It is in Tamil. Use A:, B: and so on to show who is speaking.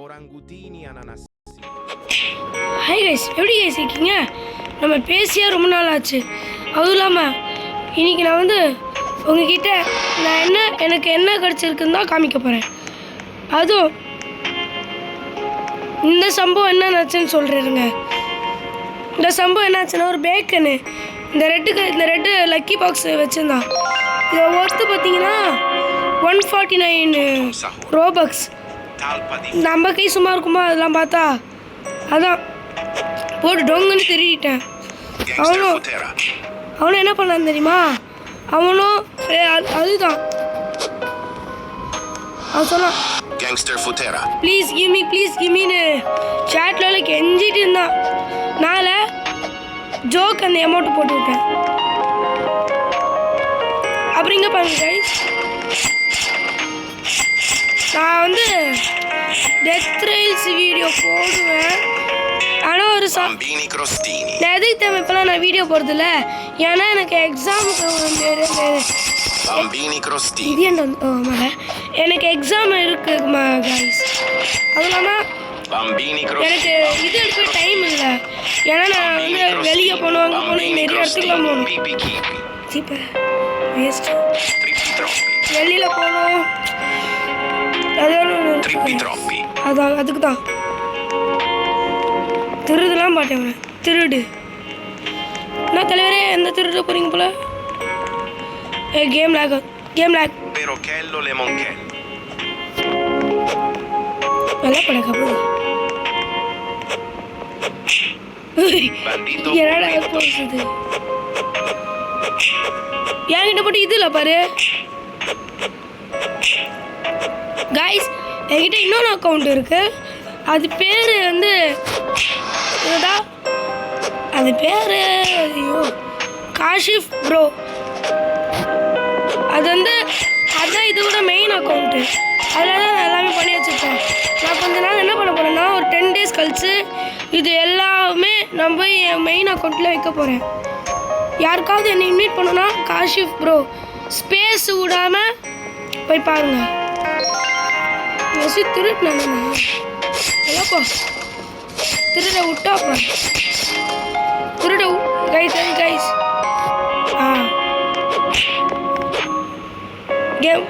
A: orangutini ananasi.
B: ஹாய் கைஸ், எப்படி கைஸ் இருக்கீங்க? நம்ம பேசியா ரொம்ப நாள் ஆச்சு. அதுவும் இல்லாமல் இன்றைக்கி நான் உங்ககிட்ட எனக்கு என்ன கிடச்சிருக்குன்னு தான் காமிக்க போகிறேன். அதுவும் இந்த சம்பவம் என்ன ஆச்சுன்னு சொல்கிறேருங்க. இந்த சம்பவம் என்னாச்சுன்னா, ஒரு பேக்கனு இந்த ரெட்டு லக்கி பாக்ஸ் வச்சுருந்தான். இதை ஒர்த்து பார்த்தீங்கன்னா 149 ரோபக்ஸ். நம்ம கை சும்மா இருக்குமா அதெல்லாம் பார்த்தா? அதான் போட்டு டொங்குன்னு திருடிட்டேன். அவனும் என்ன பண்ணான்னு தெரியுமா? அவனும் அதுதான் அவன் சொன்னான், ப்ளீஸ் கிமின்னு சேட்டில் கெஞ்சிட்டு இருந்தான். நாளை ஜோக் அந்த அமௌண்ட்டு போட்டு விட்டேன். அப்புறம் இங்கே பாருங்க கைஸ், நான் டெத் ரைல்ஸ் வீடியோ போடுவேன். ஆனால் நான் எதுக்கு தேவை இப்போலாம் நான் வீடியோ போடுறதில்ல, ஏன்னா எனக்கு எக்ஸாமுக்கு எனக்கு எக்ஸாம் இருக்குமா கைஸ். அதுவும் இல்லாமல் எனக்கு இது எடுக்க டைம் இல்லை, ஏன்னா நான் வெளியே போகணும், அங்கே போகணும், நிறைய இடத்துக்குலாம் போகணும். இப்போ வேஸ்ட் வெளியில் போகணும், அதான் அதுக்கு தான் திருடுலாம் மாட்டேன். திருடு என்ன தலைவரே, எந்த திருட போறீங்க போல? கேம் லேக் நல்லா படக்கா போகுது. என்னடா போகுது என்கிட்ட போட்டு இது இல்லை பாரு கைஸ். என்கிட்ட இன்னொரு அக்கௌண்ட் இருக்கு, அது பேர் அது பேர் ஐயோ காஷிஃப் ப்ரோ. அது அதுதான் இதோட மெயின் அக்கௌண்ட்டு. அதில் தான் நான் எல்லாமே பண்ணி வச்சுருக்கேன். நான் கொஞ்ச நாள் என்ன பண்ண போகிறேன்னா, ஒரு 10 days கழிச்சு இது எல்லாமே நான் போய் என் மெயின் அக்கௌண்ட்டில் வைக்க போகிறேன். யாருக்காவது என்னை இன்வைட் பண்ணோன்னா காஷிஃப் ப்ரோ ஸ்பேஸ் விடாமல் போய் பாருங்க. திருட்டு எல்லாப்போ திருட விட்டாப்பா, திருட கைஸ் கேம்